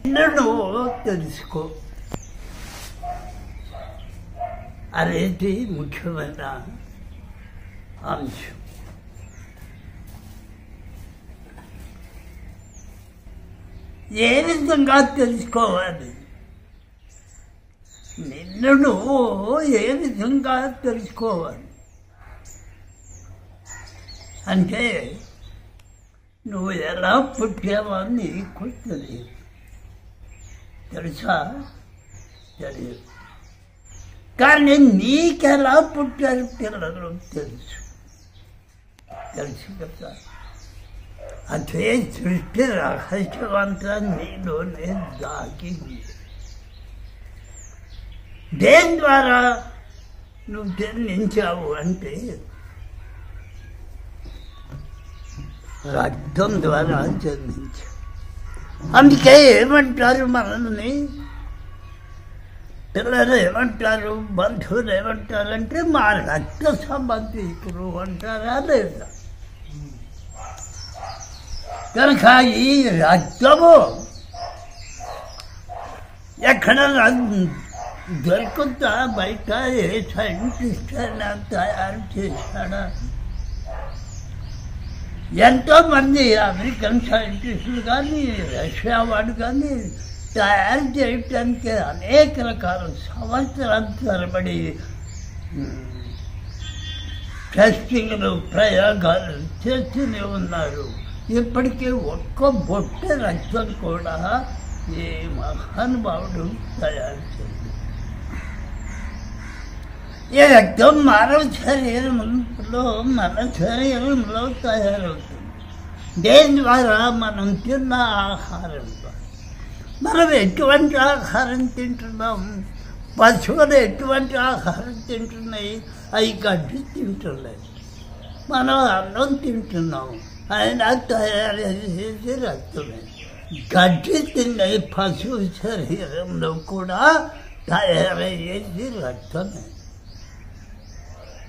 నువ్వు తెలుసుకో అనేది ముఖ్యమైన అంశం. ఏ విధంగా తెలుసుకోవాలి? నిన్ను నువ్వు ఏ విధంగా తెలుసుకోవాలి అంటే నువ్వు ఎలా పుట్టావో నీకు తెలియదు. తెలుసా? తెలియదు. కానీ నీకెలా పుట్టారు పిల్లలు తెలుసు. తెలుసు కదా. అదే సృష్టి రహస్యమంతా నీలోనే దాగింది. దేని ద్వారా నువ్వు జన్మించావు అంటే రక్తం ద్వారా జన్మించావు. అందుకే ఏమంటారు మనల్ని? పిల్లలు ఏమంటారు, బంధువులు ఏమంటారంటే మా రక్త సంబంధికులు అంటారా లేదా? కనుక ఈ రక్తము ఎక్కడ దొరుకుతా? బయట ఏ సైంటిస్ట్ అయినా తయారు చేశాడా? ఎంతోమంది అమెరికన్ సైంటిస్టులు కానీ రష్యా వాడు కానీ తయారు చేయటానికి అనేక రకాల సంవత్సరాల తరబడి టెస్టింగ్లు ప్రయోగాలు చేస్తూనే ఉన్నారు. ఇప్పటికీ ఒక్క బొట్ట రక్తం కూడా ఏ మహానుభావుడు తయారు చేయలేదు. ఈ రక్తం మానవ శరీరంలో తయారవుతుంది. దేని ద్వారా? మనం తిన్న ఆహారం ద్వారా. మనం ఎటువంటి ఆహారం తింటున్నాం? పశువులు ఎటువంటి ఆహారం తింటున్నాయి? అవి గడ్డి తింటున్నాయి. మనం అన్నం తింటున్నాం, ఆయన తయారు చేసే రక్తమే. గడ్డి తినే పశువు శరీరంలో కూడా తయారయ్యేది రక్తమే.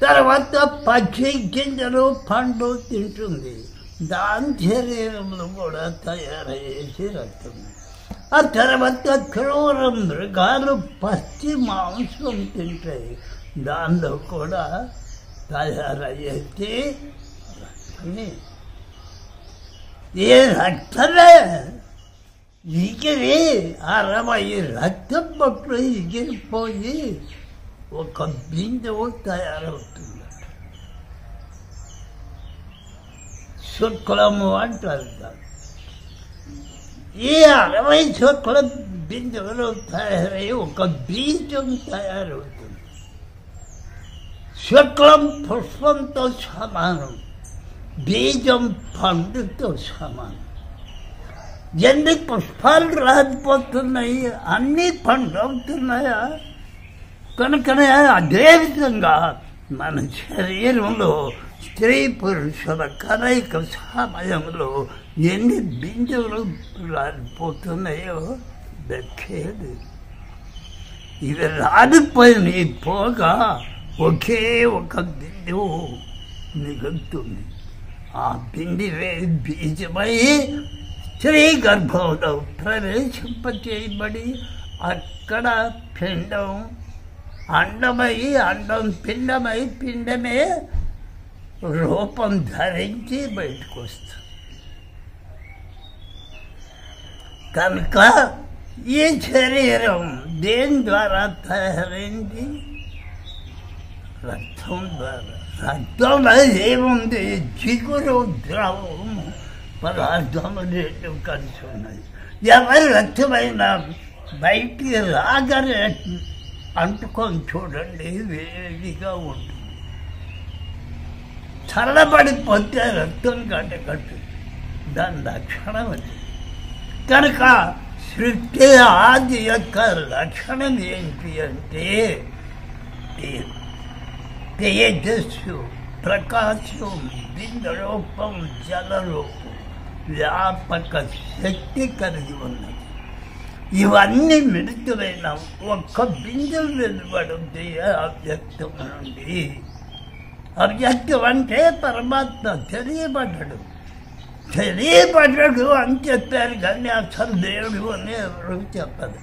తర్వాత పక్షి గింజలు పండు తింటుంది, దాని శరీరంలో కూడా తయారయ్యేసి రక్తమే. ఆ తర్వాత క్రూర మృగాలు పచ్చి మాంసం తింటాయి, దానిలో కూడా తయారయ్యేది రక్తమే. ఏ రక్తమే ఎగిరి 60 రక్తం బొట్లు ఎగిరిపోయి ఒక బిందువు తయారవుతుంది. శుక్లము అంటారు. ఈ 60 శుక్ల బిందువులు తయారై ఒక బీజం తయారవుతుంది. శుక్లం పుష్పంతో సమానం, బీజం పండుతో సమానం. ఎన్ని పుష్పాలు రాలిపోతున్నాయి, అన్నీ పండు అవుతున్నాయా? కనుకనే అదేవిధంగా మన శరీరంలో స్త్రీ పురుషుల కలయిక సమయంలో ఎన్ని బిందువులు రాలిపోతున్నాయో దక్కేది. ఇవి రాలిపోయినాయి పోగా ఒకే ఒక బిందువు మిగులుతుంది. ఆ బిందువే బీజమై స్త్రీ గర్భంలో ప్రవేశింపచేయబడి అక్కడ పిండం అండమై, అండం పిండమై, పిండమే రూపం ధరించి బయటకు వస్తుంది. కనుక ఈ శరీరం దేని ద్వారా తయారైంది? రక్తం ద్వారా. రక్తంలో ఏముంది? జిగురు, ద్రవం, పదార్థము రెండు కలిసి ఉన్నాయి. ఎవరి రక్తమైనా బయటికి రాగానే అంటుకొని చూడండి, వేడిగా ఉంటుంది. చల్లబడిపోతే రక్తం గడ్డకట్టు, దాని లక్షణం అది. కనుక సృష్టి ఆది యొక్క లక్షణం ఏంటి అంటే తేజస్సు, ప్రకాశం, బిందురూపం, జలరూపం, వ్యాపక శక్తి కలిగి ఉన్నది. ఇవన్నీ మిళితమైన ఒక్క బిందువు వెలువడుతుంది అవ్యక్తం నుండి. అవ్యక్తం అంటే పరమాత్మ తెలియబడ్డాడు. తెలియపడ్డాడు అని చెప్పారు కానీ అసలు దేవుడు అని ఎవరు చెప్పదు.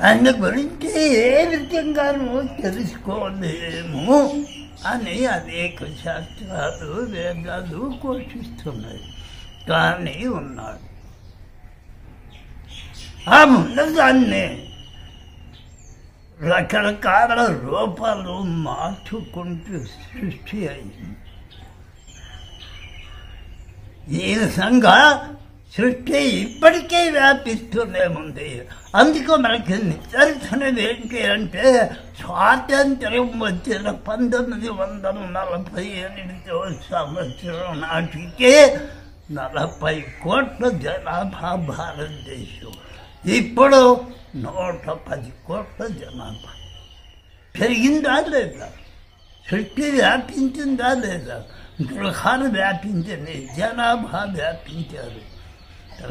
ఆయన గురించి ఏ విధంగానూ తెలుసుకోలేము అని అనేక శాస్త్రాలు వేదాలు ఘోషిస్తున్నాయి. కానీ ఉన్నాడు. ఆ ఉన్నదాన్ని రకరకాల రూపాలు మార్చుకుంటూ సృష్టి అయింది. ఈ విధంగా సృష్టి ఇప్పటికే వ్యాపిస్తూనే ఉంది. అందుకు మనకి నిదర్శనం ఏంటి అంటే స్వాతంత్ర్యం వచ్చిన 1948 సంవత్సరం నాటికే 40 కోట్ల జనాభా భారతదేశం. ఇప్పుడు 110 కోట్ల జనాభా. పెరిగిందా లేదా? సృష్టి వ్యాపించిందా లేదా? గృహాలు వ్యాపించింది, జనాభా వ్యాపించారు,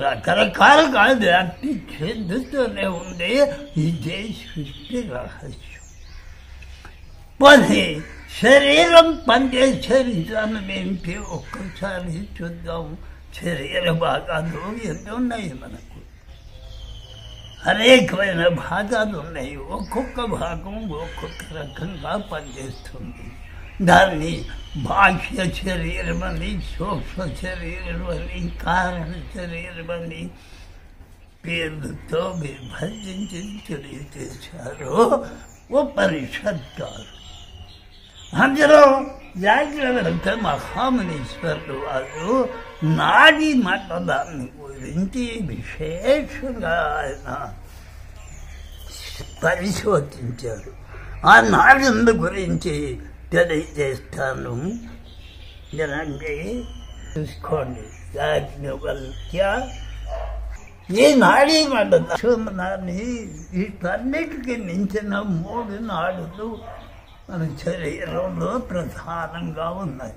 రకరకాలుగా వ్యాప్తి చెందుతూనే ఉంది. ఇదే సృష్టి రహస్యం. పోనీ శరీరం పనిచేసే విధానం ఏంటి ఒక్కసారి చూద్దాం. శరీర భాగాలు ఎన్ని ఉన్నాయి మనకు? అనేకమైన భాగాలు ఉన్నాయి. ఒక్కొక్క భాగం ఒక్కొక్క రకంగా పనిచేస్తుంది. దాన్ని బాహ్య శరీరమని, సూక్ష్మ శరీరమని, కారణ శరీరమని పేర్లతో విభజించి తెలియజేశారు ఉపనిషత్తులు. అందులో జాగ్రత్త మహామునీశ్వరుడు వారు నాడీ మండలాన్ని గురించి విశేషంగా ఆయన పరిశోధించారు. ఆ నాడుల గురించి తెలియజేస్తాను. జనండి చూసుకోండి. యాజ్ఞవల్క్య ఈ నాడీ మండలాన్ని వీటన్నిటికీ మించిన 3 నాడులు మన శరీరంలో ప్రధానంగా ఉన్నాయి.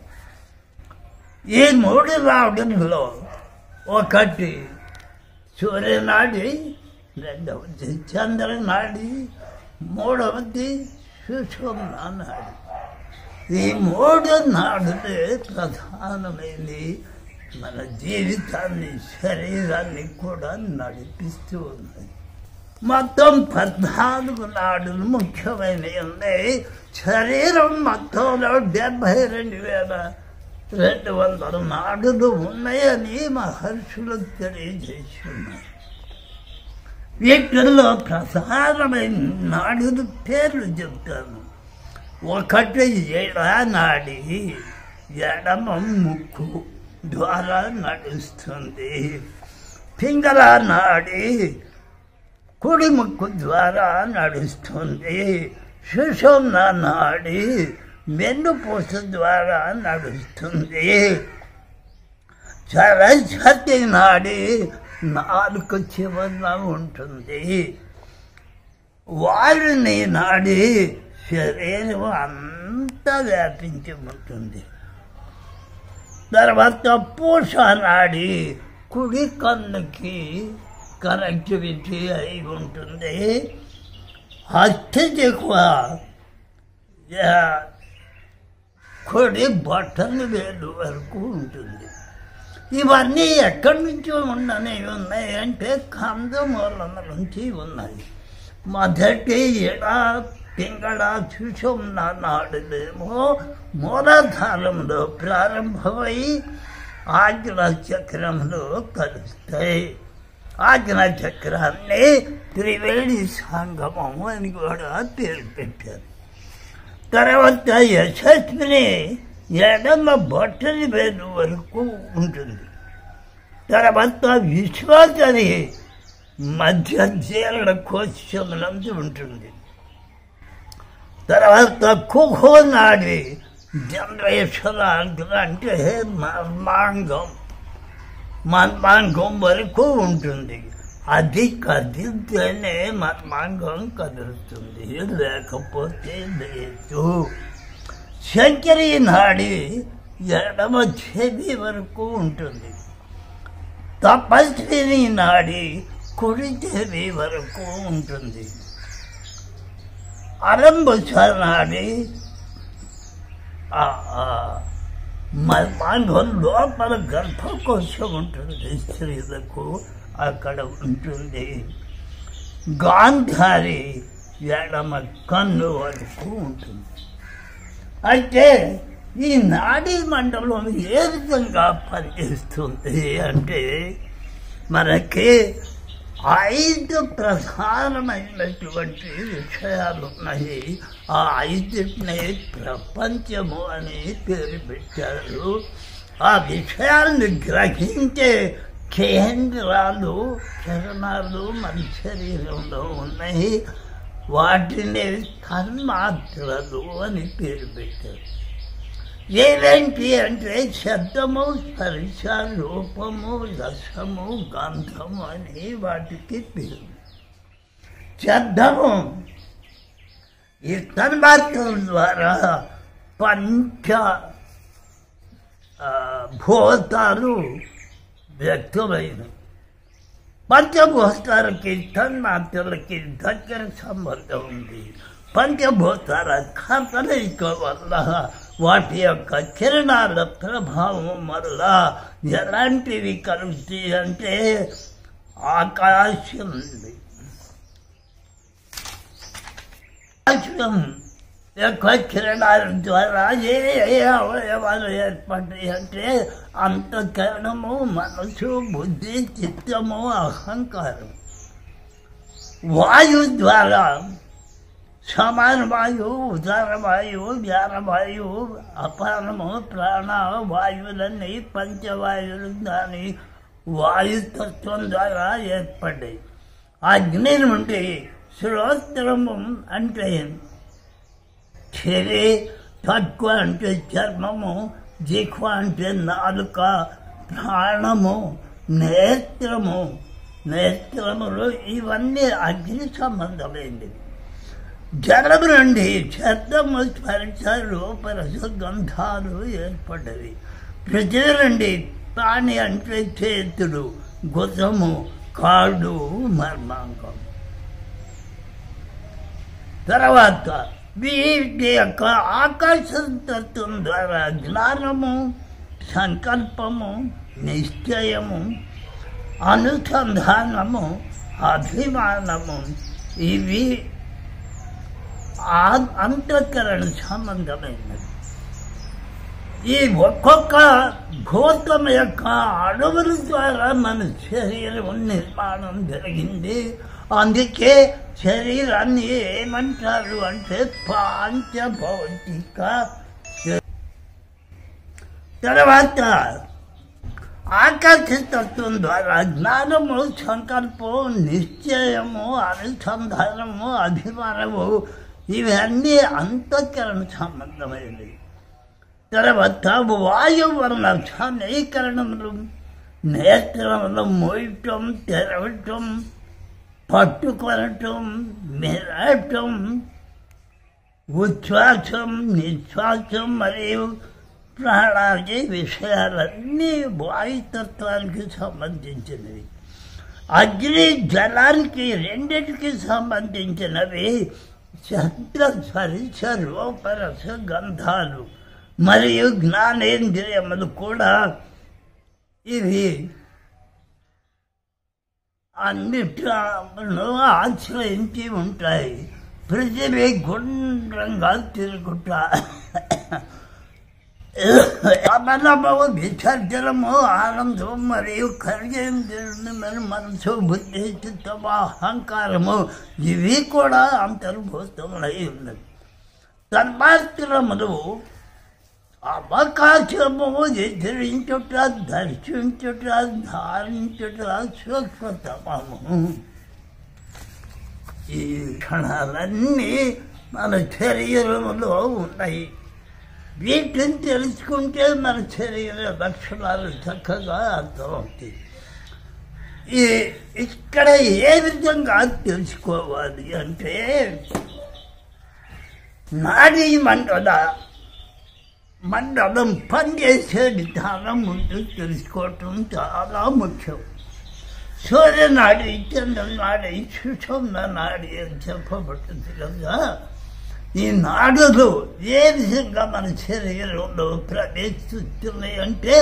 ఈ 3 నాడుల్లో ఒకటి సూర్యనాడి, రెండవది చంద్రనాడి, మూడవది సుషుమ్నా నాడి. ఈ 3 నాడులే ప్రధానమైనది. మన జీవితాన్ని, శరీరాన్ని కూడా నడిపిస్తూ ఉన్నాయి. మొత్తం 14 నాడులు ముఖ్యమైనవి ఉన్నాయి. శరీరం మొత్తంలో 72,200 నాడులు ఉన్నాయని మహర్షులు తెలియజేసి ఉన్నారు. వీటిల్లో ప్రధానమైన నాడుల పేర్లు చెప్తాను. ఒకటి నాడి, ఎడమ ముక్కు ద్వారా నడుస్తుంది. పింగళ నాడి కుడి ముక్కు ద్వారా నడుస్తుంది. సుషుమ్నా నాడి వెన్నుపూస ద్వారా నడుస్తుంది. సరస్వతి నాడి నాలుక చివరన ఉంటుంది. వారిని నాడి శరీరం అంతా వ్యాపించి ఉంటుంది. తర్వాత పూష నాడి కుడి కన్నుకి కనెక్టివిటీ అయి ఉంటుంది. అత్యధిక కుడి బట్టలు వేలు వరకు ఉంటుంది. ఇవన్నీ ఎక్కడి నుంచి ఉండనివి ఉన్నాయి అంటే కందమూలన నుంచి ఉన్నాయి. మొదటి పింగళ సుషుమ్నా నాడులేమో మూలాధారంలో ప్రారంభమై ఆజ్ఞా చక్రంలో కలుస్తాయి. ఆజ్ఞా చక్రాన్ని త్రివేణి సంగమము అని కూడా పేరు పెట్టారు. తర్వాత యశస్విని ఎడమ బొట్టని వేలు వరకు ఉంటుంది. తర్వాత విశ్వాసని మధ్య జీర్ణ కోశములందు ఉంటుంది. తర్వాత కుహో నాడి జనరేషనాలు అంటే మర్మాంగం వరకు ఉంటుంది. అది కదిలితేనే మర్మాంగం కదులుతుంది, లేకపోతే లేదు. శంకరీ నాడి ఎడమ చెవి వరకు ఉంటుంది. తపస్విని నాడి కుడి చెవి వరకు ఉంటుంది. అరంభుష నాడి మర్మాంగం లోపల గర్భకోశం ఉంటుంది స్త్రీలకు, అక్కడ ఉంటుంది. గాంధారి ఎడమ కన్ను వరకు ఉంటుంది. అయితే ఈ నాడీ మండలం ఏ విధంగా పనిచేస్తుంది అంటే మనకి 5 ప్రధానమైనటువంటి విషయాలు ఉన్నాయి. ఆ 5టిని ప్రపంచము అని పేరు పెట్టారు. ఆ విషయాలను గ్రహించే కేంద్రాలు, కిరణాలు మన శరీరంలో ఉన్నాయి. వాటిని తన్మాత్రలు అని పేరు పెట్టారు. ఏవేంటి అంటే శబ్దము, స్పర్శ, రూపము, రసము, గంధము అని వాటికి పేరు. శబ్దము ఈ తన్మాత్రల ద్వారా పంచ భూతాలు వ్యక్తమైనవి. పంచభూతాలకి తన్మాత్రలకి దగ్గర సంబంధం ఉంది. పంచభూతాల కదలిక వల్ల, వాటి యొక్క కిరణాల ప్రభావం వల్ల ఎలాంటివి కలుగుతాయి అంటే ఆకాశం యొక్క కిరణాల ద్వారా ఏ అవయవాలు ఏర్పడ్డాయి అంటే అంతఃకరణము, మనసు, బుద్ధి, చిత్తము, అహంకారం. వాయు ద్వారా సమానవాయువు, ఉదారవాయువు, వ్యానవాయువు, అపానము, ప్రాణ వాయువులన్నీ పంచవాయువులు దాని వాయుతత్వం ద్వారా ఏర్పడ్డాయి. అగ్ని నుండి శ్రోత్రము అంటే చెరి, తక్కువ అంటే చర్మము, జిహ్వ అంటే నాలుక, ప్రాణము, నేత్రములు ఇవన్నీ అగ్ని సంబంధమైనవి. జలము నుండి శబ్దము, స్పర్శ, రూపరస, గంధాలు ఏర్పడ్డవి. పృథివీ నుండి ప్రాణి అంటే చేతుడు, గుజము, కాళ్ళు, మర్మాంగం. తర్వాత వీటి యొక్క ఆకాశతత్వం ద్వారా జ్ఞానము, సంకల్పము, నిశ్చయము, అనుసంధానము, అభిమానము ఇవి అంతఃకరణ సంబంధమైనది. ఈ ఒక్కొక్క భూతం యొక్క అణువుల ద్వారా మన శరీరం నిర్మాణం జరిగింది. అందుకే శరీరాన్ని ఏమంటారు అంటే పాంచభౌతిక. తర్వాత ఆకాశతత్వం ద్వారా జ్ఞానము, సంకల్పము, నిశ్చయము, అనుసంధానము, అభిమానము ఇవన్నీ అంతఃకరణ సంబంధమైనవి. తర్వాత వాయువర్ణ సమీకరణములు, నేత్రములు మోయటం, తెరవటం, పట్టుకొనటం, మెరటం, ఉచ్ఛ్వాసం, నిశ్వాసం మరియు ప్రాణాది విషయాలన్నీ వాయుతత్వానికి సంబంధించినవి. అగ్ని జలానికి రెండింటికి సంబంధించినవి. శబ్ద, స్పర్శ, రూపరస, గంధాలు మరియు జ్ఞానేంద్రియములు కూడా ఇవి అన్నిటిను ఆశ్రయించి ఉంటాయి. పృథివీ గుండ్రంగా తిరుగుతా అమలము, విసర్జనము, ఆనందం మరియు కర్యేంద్రియులు, మనసు, బుద్ధి, చిత్తము, అహంకారము ఇవి కూడా అంతర్భూతములై ఉన్నది. తన్మాత్రములు అవకాశము, ఎదిరించుట, దర్శించుట, ధారించుట, సూక్ష్మతమము. ఈ క్షణాలన్నీ మన శరీరంలో ఉన్నాయి. వీటిని తెలుసుకుంటే మన శరీర లక్షణాలు చక్కగా అర్థమవుతాయి. ఇక్కడ ఏ విధంగా తెలుసుకోవాలి అంటే నాడీ మండలం పనిచేసే విధానం ముందు తెలుసుకోవటం చాలా ముఖ్యం. సూర్యనాడి, చంద్రనాడి, సుషుమ్న నాడి అని చెప్పబడుతుంది కదా. ఈ నాడులు ఏ విధంగా మన శరీరంలో ప్రవేశిస్తున్నాయి అంటే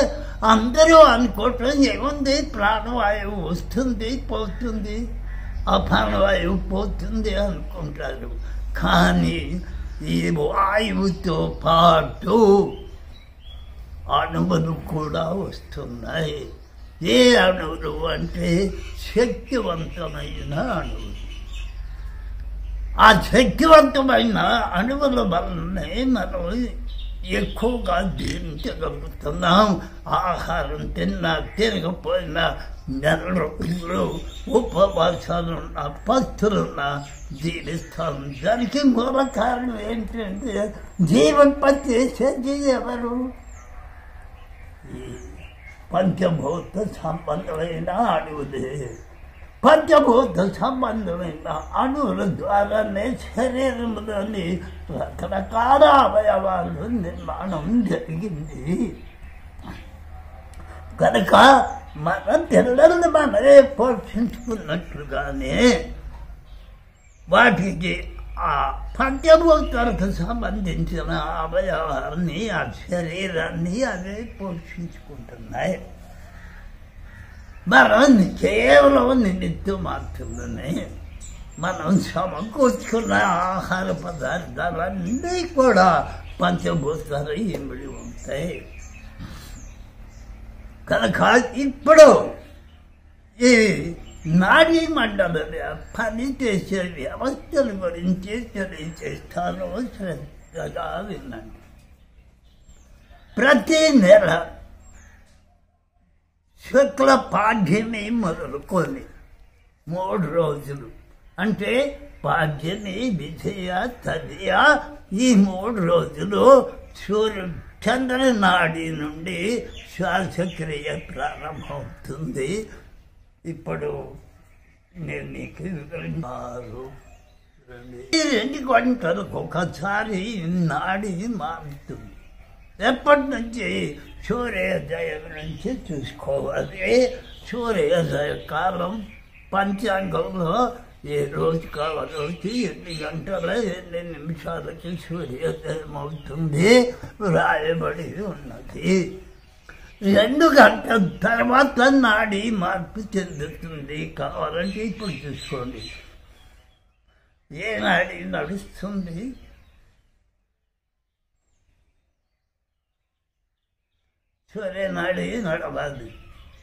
అందరూ అనుకోవటం ఏముంది, ప్రాణవాయువు వస్తుంది పోతుంది, ఆ ప్రాణవాయువు పోతుంది అనుకుంటారు. కానీ ఈ వాయువుతో పాటు అణువులు కూడా వస్తున్నాయి. ఏ అణువులు అంటే శక్తివంతమైన అణువులు. ఆ శక్తివంతమైన అణువుల వల్లనే మనం ఎక్కువగా జీవించగలుగుతున్నాం. ఆహారం తిన్నా తినకపోయినా, నెల రోజులు ఉపవాసాలున్నా పస్తులున్నా జీవిస్తాం. దానికి మూల కారణం ఏంటంటే జీవోత్పత్తి చేసేది ఎవరు? పంచభూత సంబంధమైన అణువులే. పంచభూత సంబంధమైన అణువుల ద్వారానే శరీరంలోని రకరకాల అవయవాలు నిర్మాణం జరిగింది. కనుక మన పిల్లల్ని మనమే పోషించుకున్నట్లుగానే వాటికి ఆ పంచభూతాలకు సంబంధించిన అవయవాన్ని, ఆ శరీరాన్ని అవే పోషించుకుంటున్నాయి. మనం కేవలం నిమిత్తం మాత్రమే మనం సమకూర్చుకున్న ఆహార పదార్థాలన్నీ కూడా పంచభూతాలు ఇమిడి ఉంటాయి. కనుక ఇప్పుడు ఈ నాడీ మండల పనిచేసే వ్యవస్థల గురించి తెలియజేస్తాను, శ్రద్ధగా వినండి. ప్రతి నెల శుక్ల పాడ్యమి మొదలుకొని 3 రోజులు అంటే పాడ్యమి, విజయ, తదియ, ఈ 3 రోజులు చంద్ర నాడి నుండి శ్వాసక్రియ ప్రారంభమవుతుంది. ఇప్పుడు నేను నీకు వివరించారు. 2 గంటలకు ఒకసారి నాడి మారుతుంది. ఎప్పటి నుంచి? సూర్యోదయం నుంచి చూసుకోవాలి. సూర్యోదయ కాలం పంచాంగంలో ఏ రోజు కావాలోకి ఎన్ని గంటల ఎన్ని నిమిషాలకి సూర్యోదయం అవుతుంది వ్రాయబడి ఉన్నది. 2 గంటల తర్వాత నాడి మార్పు చెందుతుంది. కావాలంటే ఇప్పుడు చూసుకోండి. ఏ నాడి నడుస్తుంది? సూర్యనాడి నడవాలి.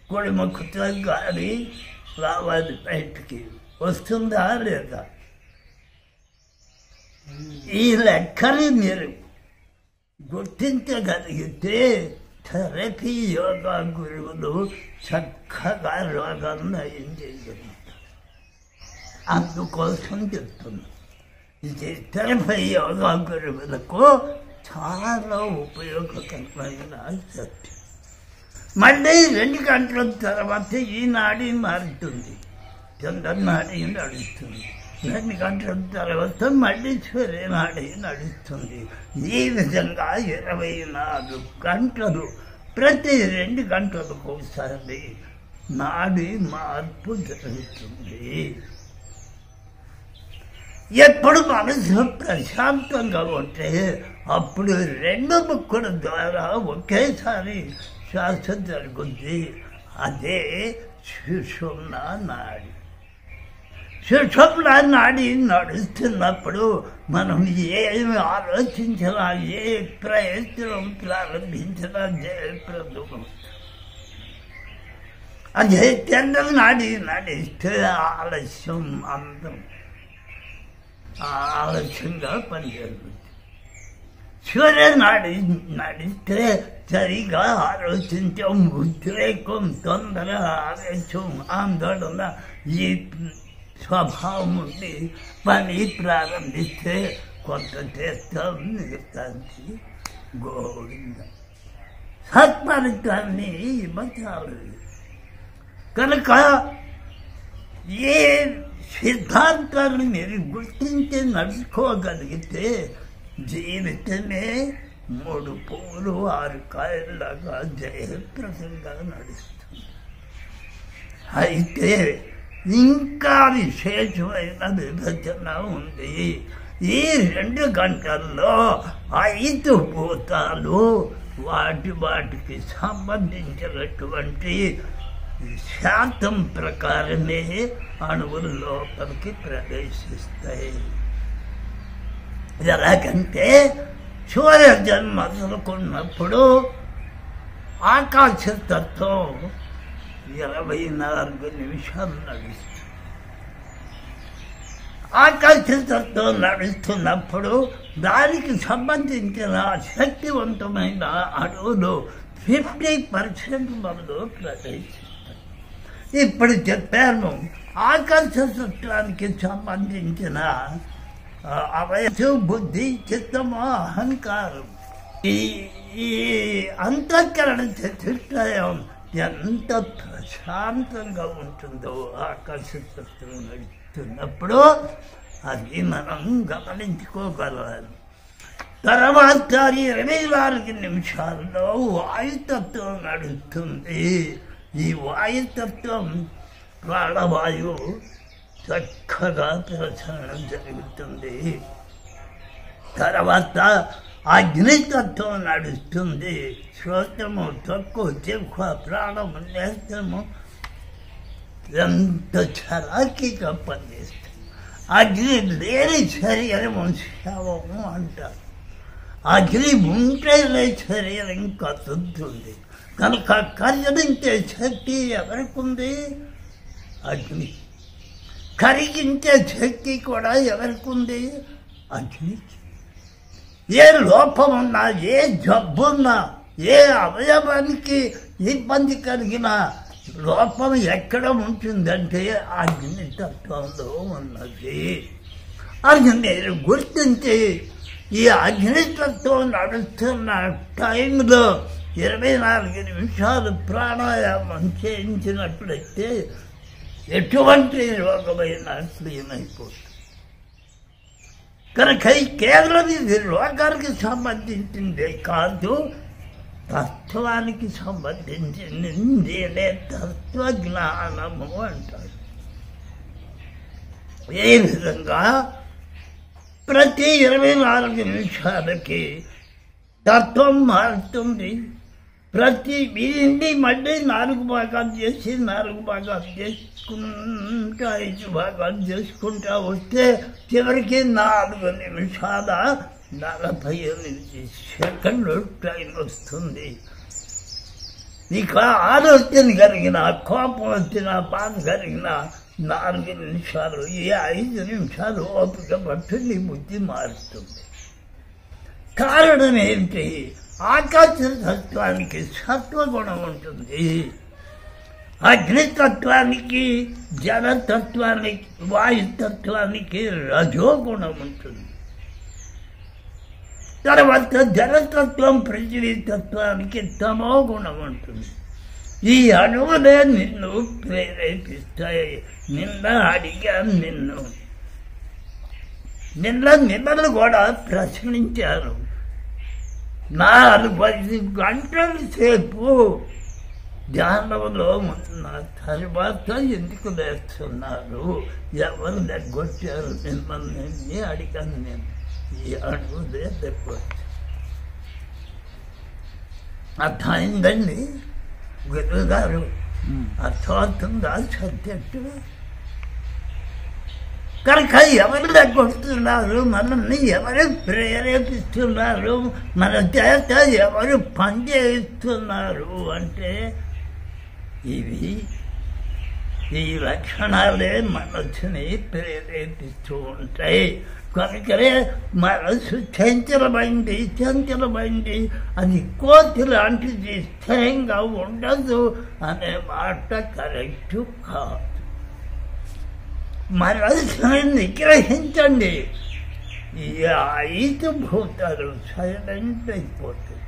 కుడిముఖతో గాలి రావాలి, బయటికి వస్తుందా లేదా? ఈ లెక్కని మీరు గుర్తించగలిగితే థెరపీ యోగా గురువులు చక్కగా రోగాన్ని నయం చేయగలుగుతారు. అందుకోసం చెప్తున్నా, ఇది థెరపీ యోగా గురువులకు చాలా ఉపయోగకరమైన సత్యం. మళ్ళీ 2 గంటల తర్వాత ఈ నాడి మారుతుంది, చంద్రనాడి నడుస్తుంది. 2 గంటల తర్వాత మళ్ళీ సూర్యనాడి నడుస్తుంది. ఈ విధంగా 24 గంటలు, ప్రతి 2 గంటలకు ఒకసారి నాడి మార్పు జరుగుతుంది. ఎప్పుడు మనసు ప్రశాంతంగా ఉంటే అప్పుడు 2 ముక్కుల ద్వారా ఒకేసారి శ్వాస జరుగుద్ది. అదే సుషుమ్నా నాడి. సుషుమ్నా నాడి నడుస్తున్నప్పుడు మనం ఏమి ఆలోచించినా, ఏ ప్రయత్నం ప్రారంభించినా జయప్రదం. అదే చంద్రనాడి నడిస్తే ఆలస్యం, అందం ఆలస్యంగా పనిచేస్తుంది. సూర్యనాడి నడిస్తే సరిగా ఆలోచించం, ఉద్రేకం, తొందర, ఆవేశం, ఆందోళన ఈ స్వభావం ఉండి పని ప్రారంభిస్తే కొంత చేస్తాం, మిగతానికి గోవింద సత్ఫలితాన్ని ఇవ్వచాలి. కనుక ఏ సిద్ధాంతాన్ని మీరు గుర్తించి నడుచుకోగలిగితే జీవితమే 3 పువ్వులు 6 కాయల్లాగా జయప్రదంగా నడుస్తుంది. అయితే ఇంకా విశేషమైన విభజన ఉంది. ఈ 2 గంటల్లో 5 భూతాలు వాటికి సంబంధించినటువంటి శాతం ప్రకారమే అణువుల లోపలికి ప్రవేశిస్తాయి. ఎలాగంటే సూర్యజన్మ మొదలుకున్నప్పుడు ఆకాశతత్వం 24 నిమిషాలు నడుస్తుంది. ఆకాశతత్వం నడుస్తున్నప్పుడు దానికి సంబంధించిన శక్తివంతమైన అణువులు 50% మనలో ప్రవేశిస్తాయి. ఇప్పుడు చెప్పాను, ఆకాశతత్వానికి సంబంధించిన అవయసు, బుద్ధి, చిత్తము, అహంకారం, ఈ అంతఃకరణ చతుష్టయం ఎంత ప్రశాంతంగా ఉంటుందో ఆకాశతత్వం నడుస్తున్నప్పుడు అది మనం గమనించుకోగలగాలి. తర్వాత 24 నిమిషాల్లో వాయుతత్వం నడుస్తుంది. ఈ వాయుతత్వం ప్రాణవాయువు చక్కగా ప్రసరణ జరుగుతుంది. తర్వాత అగ్నితత్వం నడుస్తుంది. శ్రోత్రము, త్వక్కు, జిహ్వ, ప్రాణము, నేత్రము ఎంత చరాకీగా పనిచేస్తుంది. అగ్ని లేని శరీరము శవము అంటారు. అగ్ని ఉంటేనే శరీరం కదులుతుంది. కనుక కరిగించే శక్తి ఎవరికి ఉంది? అగ్ని. కరిగించే శక్తి కూడా ఎవరికి ఉంది? అగ్నికి. ఏ లోపమున్నా, ఏ జబ్బున్నా, ఏ అవయవానికి ఇబ్బంది కలిగినా లోపం ఎక్కడ ఉంటుందంటే అగ్నితత్వంలో ఉన్నది. అది మీరు గుర్తించి ఈ అగ్నితత్వం నడుస్తున్న టైంలో 24 నిమిషాలు ప్రాణాయామం చేయించినట్లయితే ఎటువంటి రోగమైన క్లీన్ అయిపోతుంది. కనుక కేవలం ఇది రోగానికి సంబంధించిందే కాదు, తత్వానికి సంబంధించింది. నేనే తత్వజ్ఞానము అంటారు. ఏ విధంగా ప్రతి 24 నిమిషాలకి తత్వం మారుతుంది. ప్రతి వీడిని మళ్ళీ 4 భాగాలు చేసి 4 భాగాలు చేసుకుంటా 5 భాగాలు చేసుకుంటా వస్తే చివరికి 4 నిమిషాల 48 సెకండ్లు టైం వస్తుంది. నీకు ఆలోచన కలిగిన, కోపం వచ్చిన, బాధ కలిగిన 4 నిమిషాలు, ఈ 5 నిమిషాలు ఓపిక పట్టు నీ బుద్ధి మారుతుంది. కారణం ఏంటి? ఆకాశ తత్వానికి సత్వగుణం ఉంటుంది. అగ్నితత్వానికి, జలతత్వానికి, వాయుతత్వానికి రజోగుణం ఉంటుంది. తర్వాత జలతత్వం, పృథివీ తత్వానికి తమో గుణం ఉంటుంది. ఈ అణువులే నిన్ను ప్రేరేపిస్తాయి. నిన్న అడిగాను నిన్నలు కూడా ప్రశ్నించారు. 4-5 గంటల సేపు ధ్యానంలో ఉన్న తర్వాత ఎందుకు లేస్తున్నారు, ఎవరు లెగ్గొట్టారు మిమ్మల్ని అడిగాను నేను. ఈ అణువులే లెగ్గొట్టారు. అర్థమైందండి గురువు గారు? అర్థమవుతుందా సబ్జెక్టు? కనుక ఎవరు లెగ్గొడుతున్నారు, మనల్ని ఎవరు ప్రేరేపిస్తున్నారు, మన చేత ఎవరు పనిచేస్తున్నారు అంటే ఈ లక్షణాలే మనస్సుని ప్రేరేపిస్తూ ఉంటాయి. కనుకనే మనస్సు చంచలమైంది, అది కోతి లాంటిది, స్థిరంగా ఉండదు అనే మాట కరెక్టు కాదు. మనస్సుని నిగ్రహించండి. ఈ 5 భూతాలు సైలెంట్ అయిపోతాయి.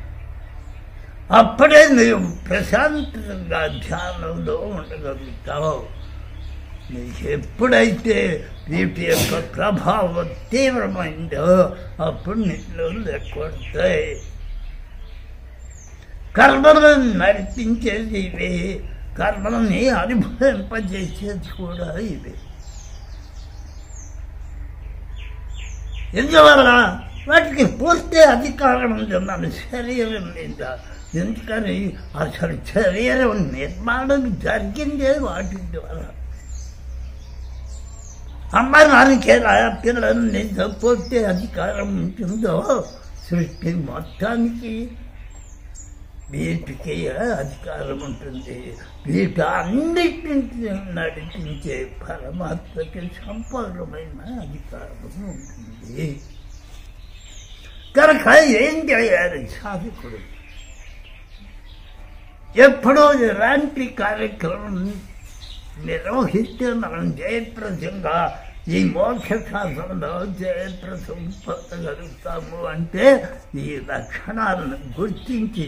అప్పుడే నువ్వు ప్రశాంతంగా ధ్యానంలో ఉండగలుగుతావు. నీకు ఎప్పుడైతే వీటి యొక్క ప్రభావం తీవ్రమైందో అప్పుడు నిన్ను లెక్కొడతాయి. కర్మలను నడిపించేది ఇవే, కర్మలని అనుభవింపజేసేది కూడా ఇవే. ఎందువల్ల వాటికి పూర్తి అధికారం ఉంది మన శరీరం మీద. ఎందుకని అసలు శరీరం నిర్మాణం జరిగిందే వాటి ద్వారా. అమ్మ నాన్నకే పిల్లల మీద పూర్తి అధికారం ఉంటుందో సృష్టి మొత్తానికి వీటికి అధికారం ఉంటుంది. వీటన్నిటిని నడిపించే పరమాత్మకి సంపూర్ణమైన అధికారం ఉంటుంది. కనుక ఏం చేయాలి సాధకుడు? ఎప్పుడో ఇలాంటి కార్యక్రమం నిర్వహిస్తే మనం జయప్రదంగా ఈ మోక్ష శాసనంలో జయప్రదం పొందగలుగుతాము. అంటే ఈ లక్షణాలను గుర్తించి,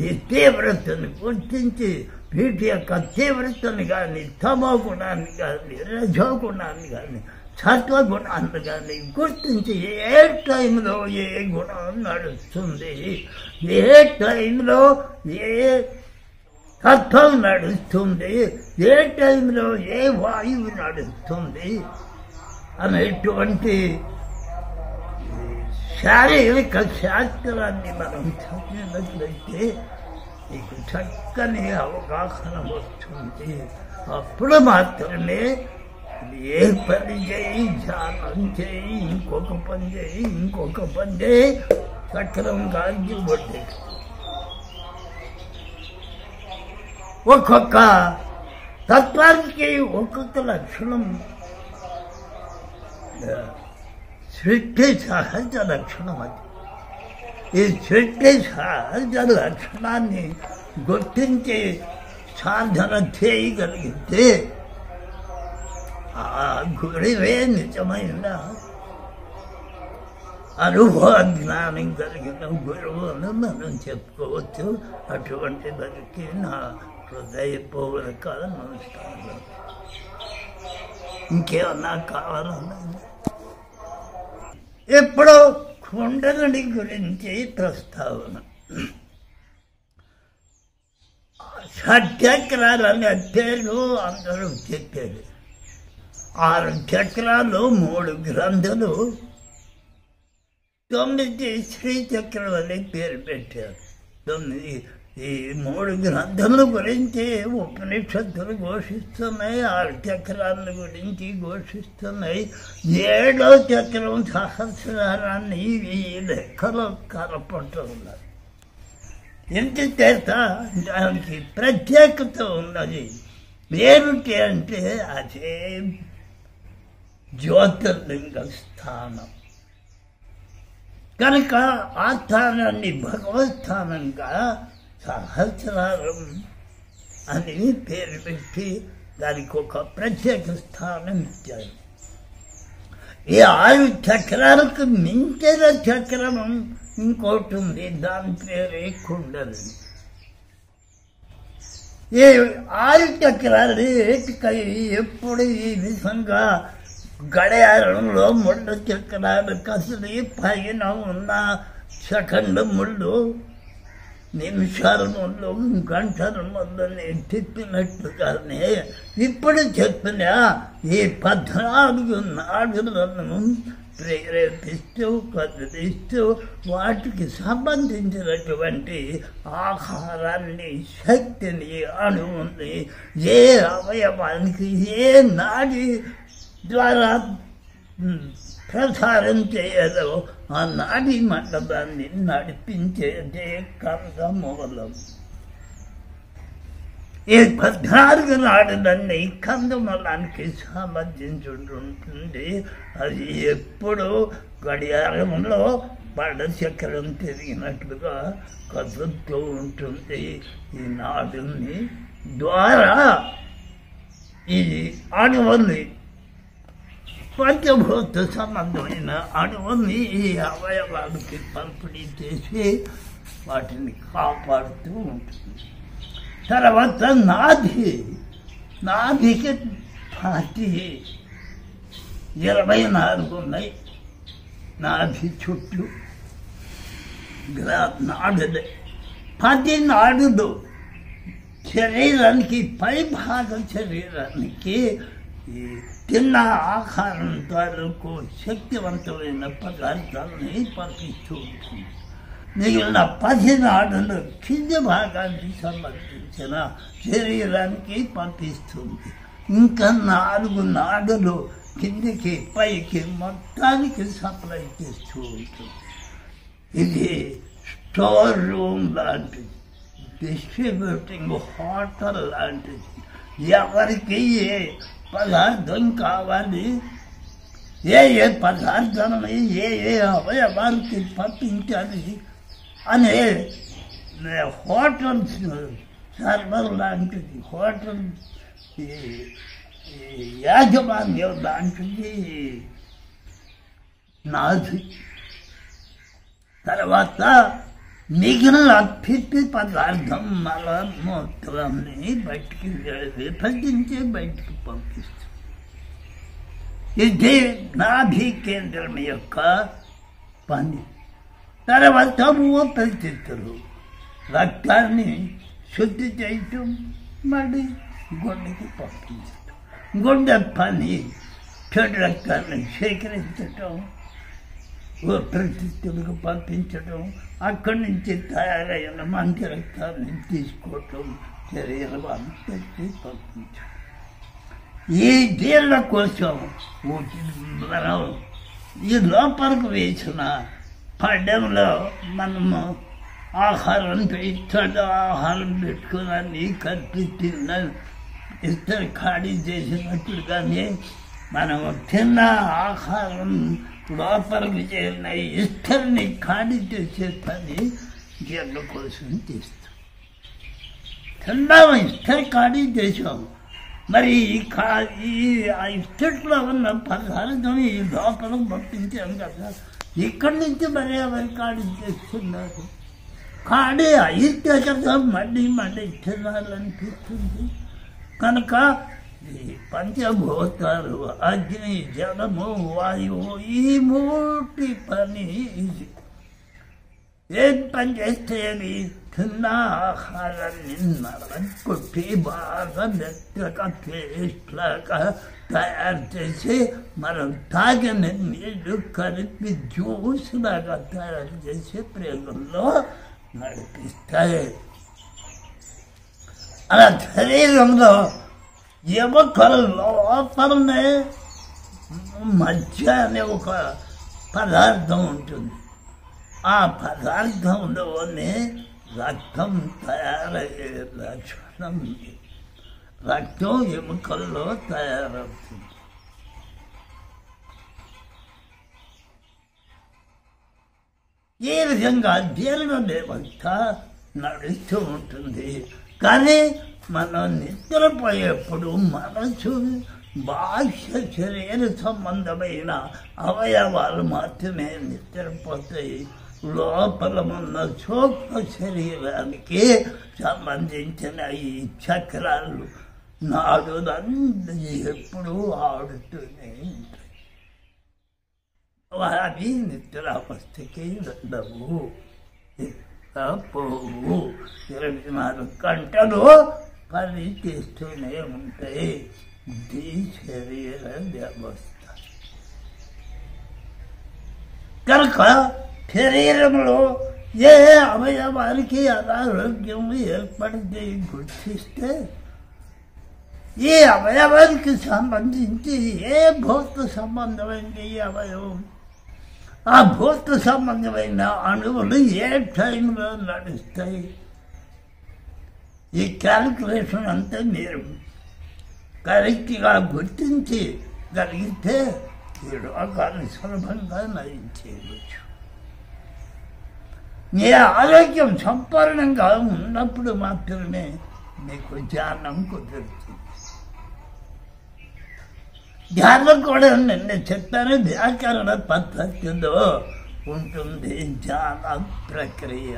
ఈ తీవ్రతను గుర్తించి, వీటి యొక్క తీవ్రతను కానీ, తమో గుణాన్ని కానీ, రజో గుణాన్ని కానీ, సత్వగుణాన్ని కానీ గుర్తించి ఏ టైంలో ఏ గుణం నడుస్తుంది, ఏ టైంలో ఏ తత్వం నడుస్తుంది, ఏ టైంలో ఏ వాయువు నడుస్తుంది అనేటువంటి శారీరక శాస్త్రాన్ని మనం చదివినట్లయితే నీకు చక్కని అవగాహన వస్తుంది. అప్పుడు మాత్రమే ఏ పని చేయి, ధ్యానం చేయి, ఇంకొక పని చేయి, ఇంకొక పని చేయి, చక్రం గాంజి పడ్డే. ఒక్కొక్క తత్వానికి ఒక్కొక్క లక్షణం సృష్టి సహజ లక్షణం. అది ఈ సృష్టి సహజ లక్షణాన్ని గుర్తించి సాధన చేయగలిగితే ఆ గురివే నిజమైన అనుభవ జ్ఞానం కలిగిన గురువు అని మనం చెప్పుకోవచ్చు. అటువంటి దానికి నా హృదయపూర్వక నమస్కారం. ఇంకేమన్నా కావాలన్నా? ఎప్పుడో కుండలిని గురించి ప్రస్తావన. షట్చక్రాలనే పేరు అందరూ చెప్పారు. 6 చక్రాలు, 3 గ్రంథులు, 9 శ్రీచక్రం అని పేరు పెట్టారు. 9 ఈ 3 గ్రంథముల గురించి ఉపనిషత్తులు ఘోషిస్తున్నాయి. 6 చక్రాల గురించి ఘోషిస్తున్నాయి. 7వ చక్రం సహస్రాన్ని ఈ లెక్కలో కనపడుతున్నారు. ఎందుచేత దానికి ప్రత్యేకత ఉన్నది. ఏమిటి అంటే అదే జ్యోతిర్లింగ స్థానం. కనుక ఆ స్థానాన్ని భగవత్స్థానంగా సహస్రారం అని పేరు పెట్టి దానికి ఒక ప్రత్యేక స్థానం ఇచ్చారు. ఈ 6 చక్రాలకు మించిన చక్రం ఇంకోటి ఉంది, దాని పేరే కుండలిని. ఈ 6 చక్రాలు ఎప్పుడు ఈ విధంగా గడియారంలో ముళ్ళు చక్రాలు కసిలి పైన ఉన్న సెకండ్ ముళ్ళు, నిమిషాల ముందు, గంటల ముందు నేను తిప్పినట్టుగానే ఇప్పుడు చెప్పిన ఈ 14 నాడులను ప్రేరేపిస్తూ కదిలిస్తూ వాటికి సంబంధించినటువంటి ఆహారాన్ని, శక్తిని, అణువుని ఏ అవయవానికి ఏ నాడి ద్వారా ప్రసారం చేయదో ఆ నాడీ మండలాన్ని నడిపించేదే కందమూలం. ఈ 14 నాడులన్నీ కందమూలానికి సంబంధించుంటుంది. అది ఎప్పుడు గడియారంలో పడచక్రం తిరిగినట్లుగా కదులుతూ ఉంటుంది. ఈ నాడుని ద్వారా ఈ అణువుని, పంచభూత సంబంధమైన అణువుని ఈ అవయవానికి పంపిణీ చేసి వాటిని కాపాడుతూ ఉంటుంది. తర్వాత నాభికి 24 ఉన్నాయి. నాభి చుట్టూ నాడులే 10 నాడులు. శరీరానికి పై భాగం శరీరానికి ఈ తిన్న ఆహారం తాలూకు శక్తివంతమైన పదార్థాలని పంపిస్తూ ఉంటుంది. మిగిలిన 10 నాడులు కింది భాగానికి సంబంధించిన శరీరానికి పంపిస్తుంది. ఇంకా 4 నాడులు కిందికి పైకి మొత్తానికి సప్లై చేస్తూ ఉంటుంది. ఇది స్టోర్ రూమ్ లాంటిది, డిస్ట్రిబ్యూటింగ్ హోటల్ లాంటిది. ఎవరికి ఏ పదార్థం కావాలి, ఏ పదార్థాన్ని ఏ అవయవానికి పంపించాలి అనే హోటల్స్ సర్వర్ లాంటిది, హోటల్ యాజమాన్యం లాంటిది నాది. తర్వాత మిగిలిన పిప్పి పదార్థం మలమూత్రాన్ని బయటికి విభజించి బయటికి పంపిస్తుంది. ఇది నాభి కేంద్రం యొక్క పని. తర్వాత ఊపిరితిత్తులు రక్తాన్ని శుద్ధి చేయటం, మళ్ళీ గుండెకి పంపించటం. గుండె పని చెడు రక్తాన్ని సేకరించటం, ఊపిరితిత్తులకు పంపించడం, అక్కడి నుంచి తయారైన మంచి రక్తాన్ని తీసుకోవటం, శరీరం అంతటికీ పంపించడం. ఈ దీళ్ళ కోసం మనం ఈ లోపలికి వేసిన పడ్డంలో మనము ఆహారం ఇస్తాడు, ఆహారం పెట్టుకుని కలిపి తిన్న ఇస్తరు ఖాళీ చేసినట్టుగానే మనం తిన్న ఆహారం లోపలికి చేరిన ఇస్తరిని ఖాళీ చేసే పని జీర్ణ కోసం చేస్తాం. తిన్నాము, ఇస్తరి ఖాళీ చేసాము. మరి ఆ ఇస్తట్లో ఉన్న పదార్థం ఈ లోపలికి పంపించాం కదా, ఇక్కడి నుంచి మరి ఎవరి ఖాళీ చేస్తున్నారు. ఖాళీ అయితే కదా మళ్ళీ తినాలనిపిస్తుంది. కనుక ఈ పంచభూతాలు అగ్ని, జలము, వాయువు ఈ 3 పని ఇది. ఏం పని చేస్తే అది తిన్న ఆహారాన్ని కొట్టి బాగా మెత్తగా పేస్ట్ లాగా తయారు చేసి మనం తాగిన నీళ్లు కలిపి జ్యూస్ లాగా తయారు చేసి ప్రేగుల్లో నడిపిస్తాయి. అలా శరీరంలో ఎముకల లోపలనే మధ్య అనే ఒక పదార్థం ఉంటుంది. ఆ పదార్థంలోనే రక్తం తయారయ్యే లక్షణం ఉంది. రక్తం ఎముకల్లో తయారవుతుంది. ఈ విధంగా జీర్ణ వ్యవస్థ నడుస్తూ ఉంటుంది. కానీ మనం నిద్రపోయేప్పుడు మనసు బాహ్య శరీర సంబంధమైన అవయవాలు మాత్రమే నిద్రపోతాయి. లోపల ఉన్న సూక్ష్మ శరీరానికి సంబంధించిన ఈ చక్రాలు, నాడులన్నీ ఎప్పుడూ ఆడుతూనే ఉంటాయి. అవి నిద్రావస్థకి వెళ్ళవు, పోవు. 24 గంటలు పని చేస్తూనే ఉంటాయి. ఇది శరీర వ్యవస్థ. కనుక శరీరంలో ఏ అవయవానికి అనారోగ్యం ఏర్పడింది గుర్తిస్తే ఈ అవయవానికి సంబంధించి ఏ భౌత సంబంధమైంది ఈ అవయవం, ఆ భౌత సంబంధమైన అణువులు ఏ టైంలో నడుస్తాయి, ఈ క్యాలిక్యులేషన్ అంతా మీరు కరెక్ట్గా గుర్తించగలిగితే ఈ రోగాన్ని సులభంగా నయం చేయవచ్చు. మీ ఆరోగ్యం సంపూర్ణంగా ఉన్నప్పుడు మాత్రమే మీకు ధ్యానం కుదురుతుంది. ధ్యానం కూడా నిన్న చెప్పాను, వ్యాకరణ పద్ధతిలో ఉంటుంది ధ్యాన ప్రక్రియ.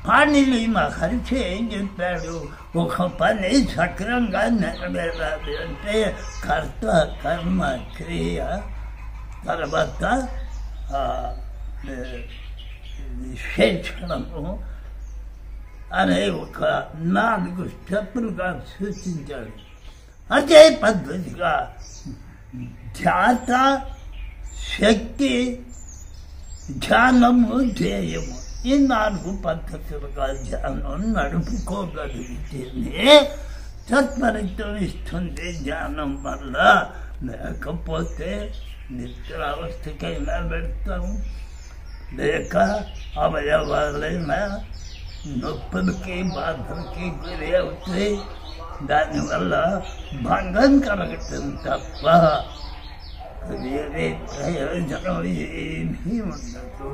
పాణిని మహర్షి ఏం చెప్పాడు, ఒక పని సక్రమంగా నెరవేరాలి అంటే కర్త, కర్మ, క్రియ, తర్వాత విశేషణము అనే ఒక 4 స్టెప్పులుగా సూచించాడు. అదే పద్ధతిగా ధ్యాత, శక్తి, ధ్యానము, ధ్యేయము ఈ 4 పద్ధతులుగా ధ్యానం నడుపుకోగలిగితేనే సత్ఫలితం ఇస్తుంది ధ్యానం వల్ల. లేకపోతే నిద్రావస్థకైనా పెడతాం, లేక అవయవాలైనా నొప్పులకి బాధలకి గురి అవుతాయి. దానివల్ల భంగం కలగటం తప్ప వేరే ప్రయోజనం ఏమీ ఉండదు.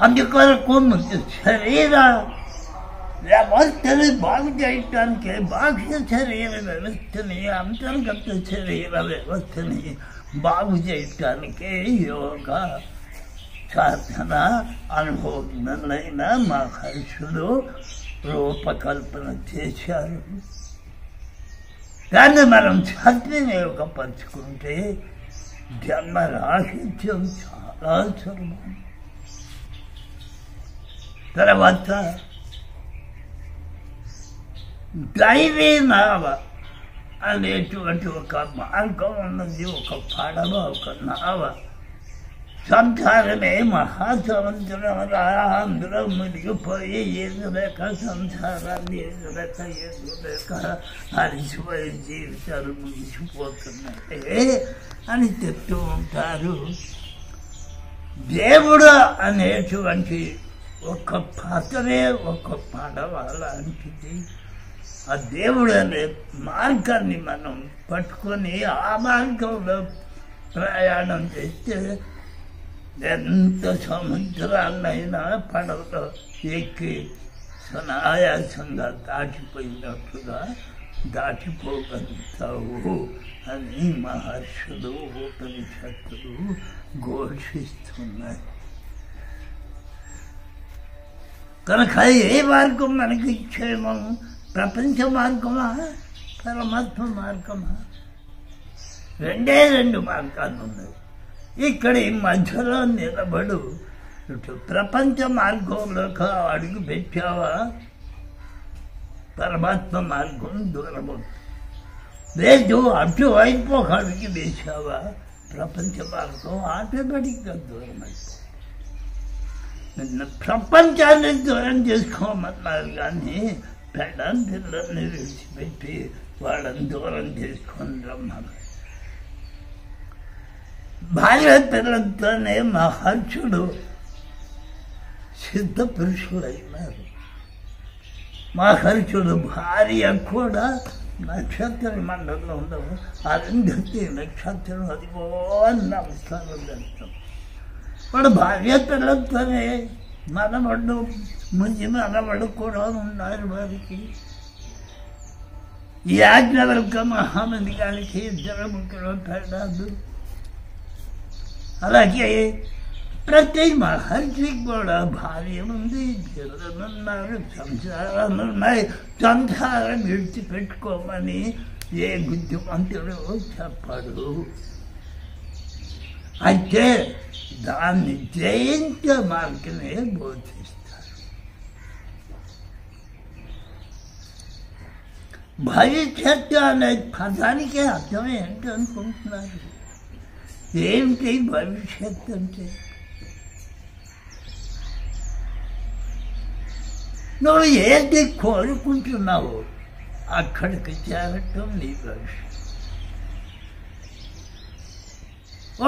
అందుకొరకు ముందు శరీర వ్యవస్థని బాగు చేయటానికి బాహ్య శరీర వ్యవస్థని, అంతర్గత శరీర వ్యవస్థని బాగు చేయటానికి యోగా సాధన అనుభవజ్ఞులైన మహర్షులు రూపకల్పన చేశారు. దాన్ని మనం సద్వినియోగపరుచుకుంటే జన్మ రాహిత్యం చాలా సులభం. తర్వాత దైవీ నావ అనేటువంటి ఒక మార్గం ఉన్నది, ఒక పడవ, ఒక నావ. సంసారమే మహాసముద్రంలో అందులో మునిగిపోయి ఎదులేక సంసారాన్ని ఎదులేక అలసిపోయే జీవితాలు ముగిసిపోతున్నాయి అని చెప్తూ ఉంటారు. దేవుడు అనేటువంటి ఒక పాత్రే ఒక పడవ లాంటిది. ఆ దేవుడు అనే మార్గాన్ని మనం పట్టుకొని ఆ మార్గంలో ప్రయాణం చేస్తే ఎంత సముద్రాన్నైనా పడవలో ఎక్కి సునాయాసంగా దాటిపోయినట్లుగా దాటిపోగలుగుతావు అని మహర్షులు ఉపనిషత్తులు ఘోషిస్తున్నాయి. కనుక ఏ మార్గం మనకి క్షేమం? ప్రపంచ మార్గమా, పరమాత్మ మార్గమా? 2 మార్గాలు ఉన్నాయి. ఇక్కడ ఈ మధ్యలో నిలబడు. ఇటు ప్రపంచ మార్గంలోకి అడుగు పెట్టావా, పరమాత్మ మార్గం దూరము. లేదు అటువైపు ఒక అడుగు వేసావా, ప్రపంచ మార్గం ఆటోమేటిక్గా దూరం అయిపోతుంది. ప్రపంచాన్ని దూరం చేసుకోమన్నారు కానీ పిల్లల్ని విడిచిపెట్టి వాళ్ళని దూరం చేసుకొని రమ్మన్నారు. భార్య పిల్లలతోనే మహర్షులు సిద్ధ పురుషులైనారు. మహర్షులు భార్య కూడా నక్షత్ర మండలంలో ఉండవు. అరుంధతి నక్షత్రం అదిగో నమస్కారం చేస్తాం. వాడు భార్య పిల్లలతోనే మనవడు ముందు మనవడు కూడా ఉన్నారు. వారికి యాజ్ఞవల్క మహామంది గారికి 2 ముగ్గురు పెళ్ళాదు. అలాగే ప్రతి మహర్షికి కూడా భార్య ఉంది, పిల్లలున్నారు, సంసారాలున్నాయి. సంసారం విడిచిపెట్టుకోమని ఏ బుద్ధిమంతుడు చెప్పడు. అయితే దాన్ని జయించే మార్గమే బోధిస్తారు. భవిష్యత్తు అనే పదానికి అర్థం ఏంటనుకుంటున్నారు? ఏమిటి భవిష్యత్తు అంటే? నువ్వు ఏది కోరుకుంటున్నావు అక్కడికి చేరటం నీ భవిష్యత్తు.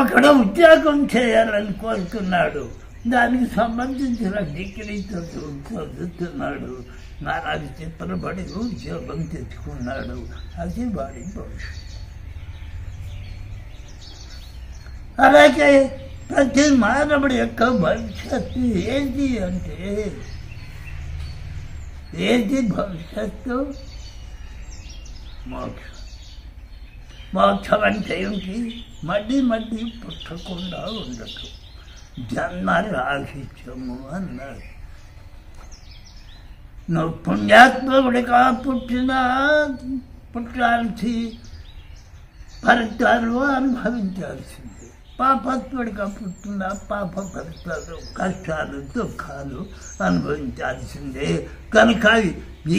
ఒకడు ఉద్యోగం చేయాలని కోరుకున్నాడు, దానికి సంబంధించిన డిగ్రీతో చదువుతున్నాడు, నాలుగు చిత్రపడి ఉద్యోగం తెచ్చుకున్నాడు. అది వాడి భవిష్యత్తు. అలాగే ప్రతి మానవుడి యొక్క భవిష్యత్తు ఏంటి అంటే, ఏంటి భవిష్యత్తు? మోక్షం. మోక్షం అంటే ఏమిటి? మళ్ళీ మళ్ళీ పుట్టకుండా ఉండటం, జన్మ రాహిత్యము అన్నారు. నువ్వు పుణ్యాత్మకుడిగా పుట్టాల్సి ఫలితాలు అనుభవించాల్సింది. పాపత్వుడిగా పుట్టిన పాప ఫలితాలు కష్టాలు దుఃఖాలు అనుభవించాల్సిందే. కనుక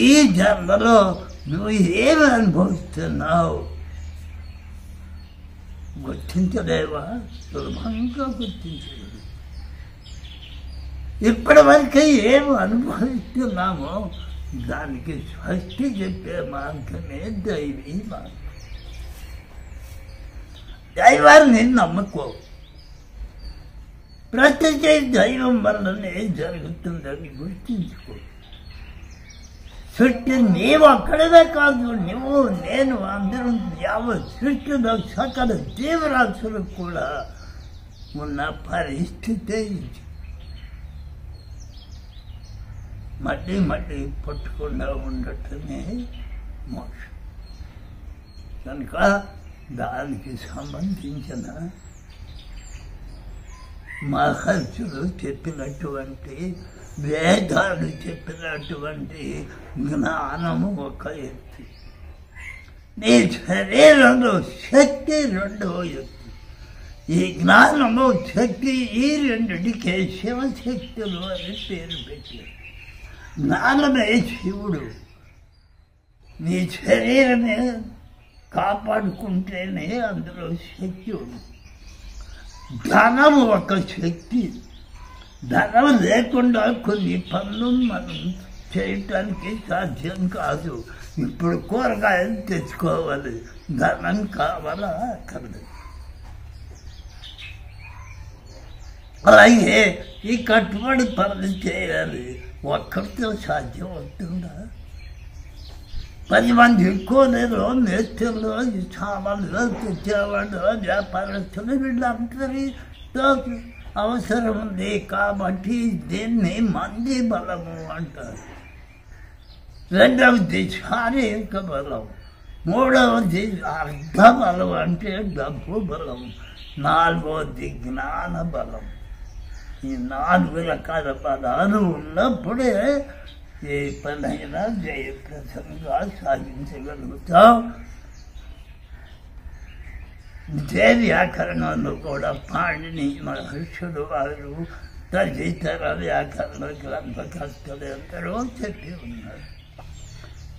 ఈ జన్మలో నువ్వు ఏమి అనుభవిస్తున్నావు గుర్తించలేవా? సులభంగా గుర్తించలేదు. ఇప్పటి వరకే ఏమి అనుభవిస్తున్నామో దానికి స్పష్టి చెప్పే మార్గమే దైవీ మార్గం. దైవాన్ని నమ్ముకో. ప్రతి దైవం వల్లనే జరుగుతుందని గుర్తించుకో. సృష్టి నీవు అక్కడనే కాదు, నువ్వు నేను అందరం యావత్ సృష్టిలో సకల జీవరాశులకు కూడా ఉన్న పరిస్థితే ఇది. మళ్ళీ మళ్ళీ పట్టకుండా ఉండటమే మోక్షం. కనుక దానికి సంబంధించిన మహర్షులు చెప్పినటువంటి వేదాలు చెప్పినటువంటి జ్ఞానము ఒక ఎత్తు, నీ శరీరంలో శక్తి రెండవ ఎత్తు. ఈ జ్ఞానము శక్తి ఈ రెండిటికే శివశక్తులు అని పేరు పెట్టారు. జ్ఞానమే శివుడు. నీ శరీరమే కాపాడుకుంటేనే అందులో శక్తి ఉంది. ధనము ఒక శక్తి. ధనం లేకుండా కొన్ని పనులు మనం చేయటానికి సాధ్యం కాదు. ఇప్పుడు కూరగాయలు తెచ్చుకోవాలి, ధనం కావాలా అక్కర్లేదు. అలాగే ఈ కట్టుబడి పనులు చేయాలి, ఒక్కరితో సాధ్యం అవుతుందా? 10 మంది ఎక్కువలేదో మేస్త్రులు, సామాన్లు తెచ్చేవాళ్ళు, వ్యాపారస్తులు వీళ్ళందరితో అవసరం ఉంది. కాబట్టి దీన్ని మంది బలము అంటారు. రెండవది శారీరక బలం, మూడవది అర్థ బలం అంటే డబ్బు బలం, నాలుగవది జ్ఞాన బలం. ఈ 4 రకాల బలాలు ఉన్నప్పుడే ఏ పనైనా జయప్రదంగా సాధించగలుగుతాం. ఇదే వ్యాకరణంలో కూడా పాణిని మహర్షులు వారు తదితర వ్యాకరణ గ్రంథకర్తలు ఎందరో చెప్పి ఉన్నారు.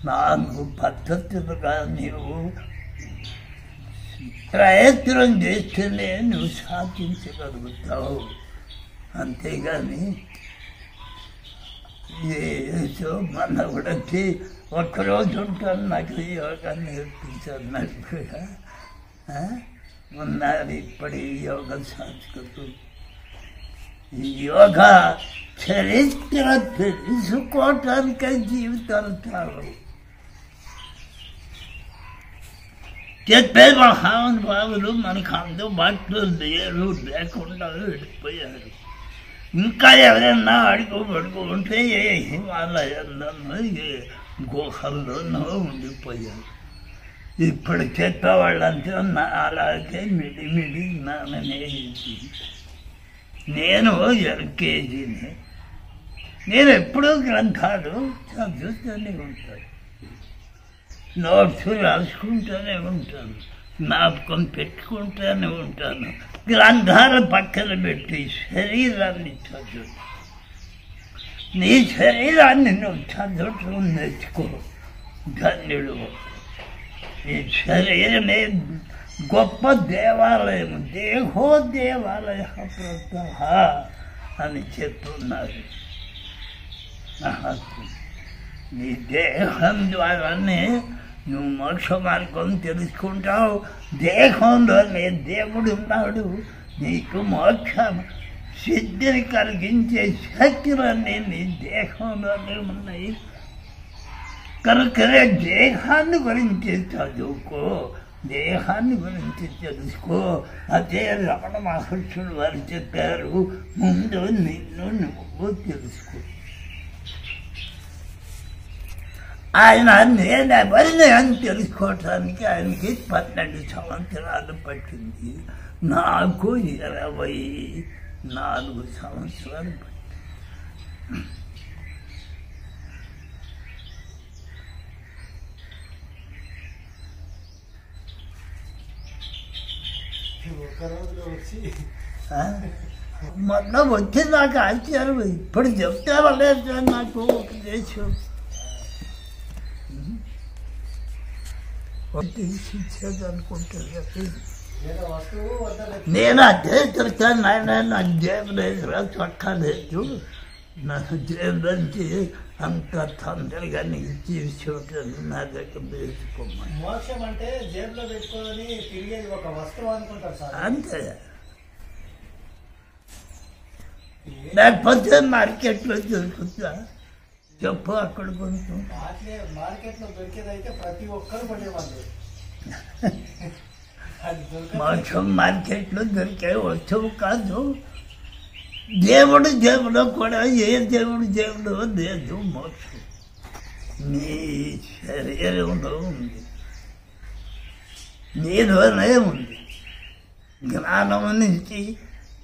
4 పద్ధతులుగా నీవు ప్రయత్నం చేస్తేనే నువ్వు సాధించగలుగుతావు. అంతేగాని ఏదో మనవుడికి ఒక్కరోజు ఉంటాను నాకు యోగా నేర్పించన్నట్టుగా ఉన్నారు ఇప్పటి యోగ సంస్కృతులు. ఈ యోగా చరిత్ర తెలుసుకోవటానికే జీవితాలు చాలు. చెప్పే మహానుభావులు మనకు అందుబాటులో లేకుండా వెళ్ళిపోయారు. ఇంకా ఎవరైనా అడుగు ఉంటే ఏ హిమాలయాల్లోనో ఏ గుహల్లోనో ఉండిపోయారు. ఇప్పుడు చెప్పేవాళ్ళంతా అలాగే మిడిమిడి నాననే. నేను ఎల్కేజీని, నేను ఎప్పుడూ గ్రంథాలు చదువుతూనే ఉంటాను, నోట్స్ రాసుకుంటూనే ఉంటాను, జ్ఞాపకం పెట్టుకుంటూనే ఉంటాను. గ్రంథాలు పక్కన పెట్టి శరీరాన్ని చదువు. నీ శరీరాన్ని నువ్వు చదవటం నేర్చుకో, ధన్యుడు. ఈ శరీరమే గొప్ప దేవాలయం, దేహో దేవాలయ ప్రతః అని చెప్తున్నారు మహాత్ములు. నీ దేహం ద్వారానే నువ్వు మోక్ష మార్గం తెలుసుకుంటావు. దేహంలోనే దేవుడు ఉన్నాడు. నీకు మోక్షం సిద్ధిని కలిగించే శక్తులన్నీ నీ దేహంలోనే ఉన్నాయి. కనుకనే దేహాన్ని గురించి చదువుకో, దేహాన్ని గురించి తెలుసుకో. అదే రమణ మహర్షులు వారు చెప్పారు, ముందు నిన్ను నువ్వు తెలుసుకో. ఆయన నేనెవరిని అని తెలుసుకోవటానికి ఆయనకి 12 సంవత్సరాలు పట్టింది. నాకు 24 సంవత్సరాలు పట్టింది. మొన్న వచ్చి నాకు ఆశ్చర్యం ఇప్పుడు చెప్తారా లేదు నాకు ఒక దేశం అనుకుంటాను. నేను అదే చెప్తాను నాయన, నాకు జేబు లేదు, చొక్కా లేదు, నాకు జేబు నుంచి అంత తొందరగా నీకు తీసుకోవట్లేదు, నా దగ్గర వేసుకోమని. మోక్షం అంటే జేబులో పెట్టుకోని తిరిగేది ఒక వస్తువు అనుకుంటారు సార్. అంతే. లేకపోతే మార్కెట్లో దొరుకుతా చెప్పు, అక్కడ కొంచెం మార్కెట్లో దొరికేదైతే ప్రతి ఒక్కరు పడేవాళ్ళు. మోక్షం మార్కెట్లో దొరికే వస్తువు కాదు. దేవుడు జేబులో కూడా ఏ దేవుడు జేబులో లేదు మోక్షం. నీ శరీరంలో ఉంది, నీలోనే ఉంది. జ్ఞానం నుంచి,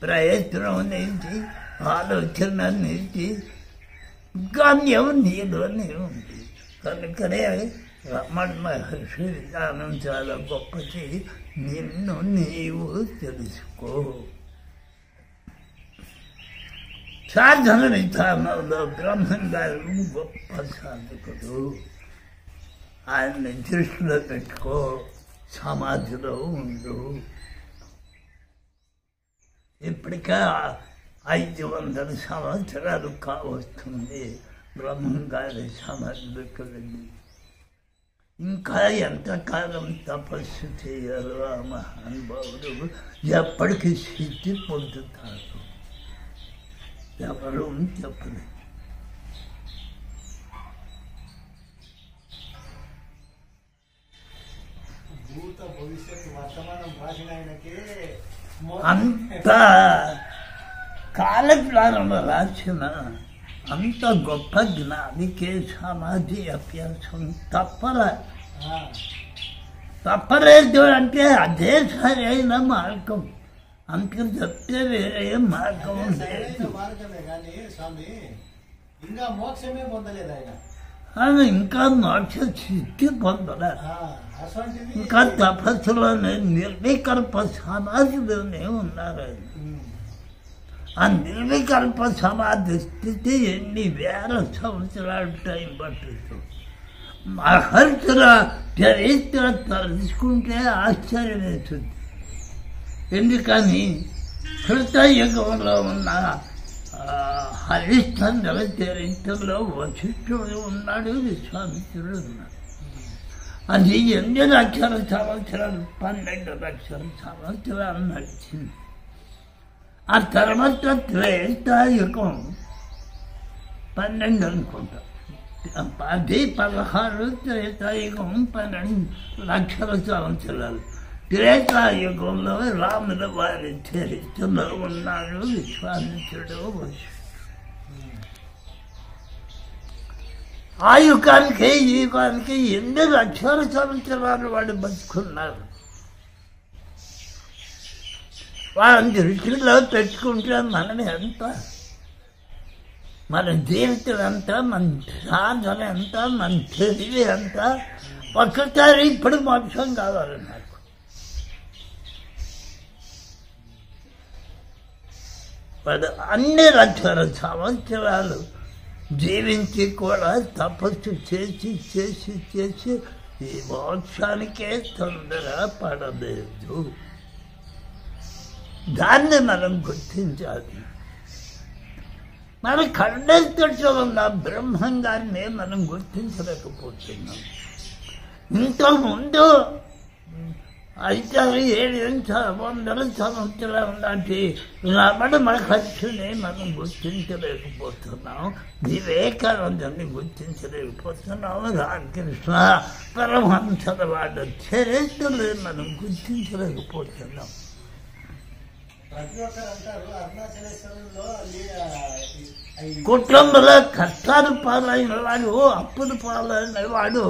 ప్రయత్నం నుంచి, ఆలోచన నుంచి గమ్యం నీలోనే ఉంది. కనుకనే రమణ మహర్షి విధానం చాలా గొప్పది. నిన్ను నీవు తెలుసుకో. సాధన విధానంలో బ్రహ్మం గారు గొప్ప సాధకుడు. ఆయన్ని దృష్టిలో పెట్టుకో, సమాధిలో ఉండు. ఇప్పటికే 500 సంవత్సరాలు కావస్తుంది బ్రహ్మం గారి సమాధికి వెళ్ళి. ఇంకా ఎంతకాలం తపస్సు చేయాలో ఆ మహానుభావుడు ఎప్పటికీ సిద్ధి పొందుతారు, ఎవరు చెప్పలేదు. భూత భవిష్యత్తు వర్తమానం రాసిన ఆయనకి అంత కాలజ్ఞానంలో రాసిన అంత గొప్ప జ్ఞానికే సమాధి అభ్యాసం తప్పలేదు అంటే అదే సరైన మార్గం. అంతే చెప్తే వేరే మార్గం లేదు. మార్గమే కానీ స్వామి ఇంకా మోక్షమే పొందలేదు ఆయన. ఇంకా మోక్ష సిద్ధి పొందలే. ఇంకా తపస్సులోనే నిర్వికల్ప సమాధిలోనే ఉన్నారు. ఆ నిర్వికల్ప సమాధి స్థితి ఎన్ని వేల సంవత్సరాలు టైం పట్టుతుంది. మహర్షుల చరిత్ర తలుచుకుంటే ఆశ్చర్యం వేస్తుంది. ఎందుకని కృతయుగంలో ఉన్న హరిశ్చంద్ర చరిత్రలో వశిష్ఠుడు ఉన్నాడు, విశ్వామిత్రుడు ఉన్నాడు. అది 8 లక్షల సంవత్సరాలు 12 లక్షల సంవత్సరాలు నడిచింది. ఆ తర్వాత త్రేతాయుగం 12 అనుకుంటా, 10, 16 త్రేతాయుగం 12 లక్షల సంవత్సరాలు. త్రేతాయుగంలో రాముల వారి చరిత్రలో ఉన్నాడు విశ్వామిత్రుడు, వశిష్ఠుడు. ఆ యుగానికి ఈ యుగానికి 8 లక్షల సంవత్సరాలు వాళ్ళు బతుకున్నారు. వాళ్ళని దృష్టిలో పెట్టుకుంటే మనం ఎంత, మన జీవితం ఎంత, మన సాధన ఎంత, మన తెలివి ఎంత. ఒక్కసారి ఇప్పుడు మోక్షం కావాలి నాకు. వాడు అన్ని లక్షల సంవత్సరాలు జీవించి కూడా తపస్సు చేసి చేసి చేసి ఈ మోక్షానికే తొందర పడలేదు. దాన్ని మనం గుర్తించాలి. మన కళ్ళెత్తుతో ఉన్న బ్రహ్మం గారిని మనం గుర్తించలేకపోతున్నాం. ఇంతకుముందు 500-700 సంవత్సరాల నాటి రమణ మహర్షిని మనం గుర్తించలేకపోతున్నాం, వివేకానందని గుర్తించలేకపోతున్నాం, రామకృష్ణ పరమహంసల వాళ్ళ చరిత్రలు మనం గుర్తించలేకపోతున్నాం. కుటుంబంలో కష్టాలు పాలైన వాడు, అప్పులు పాలైన వాడు,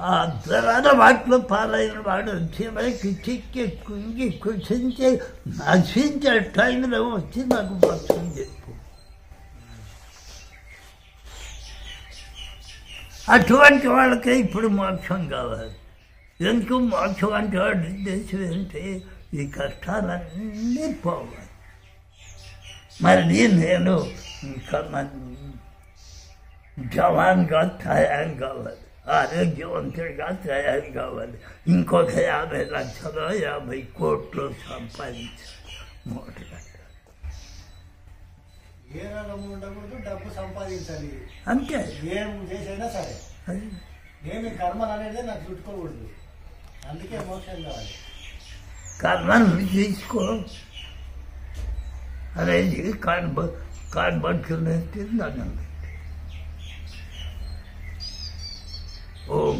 ఆ ధరల వాటిలో పాలైన వాడు చివరికి చిక్కి కుంగి కుచించి నశించే టైంలో వచ్చి నాకు మోక్షం చెప్పు. అటువంటి వాళ్ళకే ఇప్పుడు మోక్షం కావాలి. ఎందుకు మోక్షం అంటే వాడి ఉద్దేశం ఏంటి? ఈ కష్టాలన్నీ పోవాలి. మళ్ళీ నేను ఇంకా జవాన్గా తయారు కావాలి, ఆరోగ్యవంతుడిగా తయారు కావాలి, ఇంకొక 50 లక్షలు 50 కోట్లు సంపాదించాలి. మూటగా ఏ రంగం ఉండకూడదు, డబ్బు సంపాదించాలి అంతే. ఏం చేసైనా సరే ఏమి కర్మలు అనేది నాకు చుట్టుకోకూడదు. అందుకే మోక్షం కావాలి. కర్మను తీసుకో అనేది కార్బట్టుకునే తిన్నాను. ఓం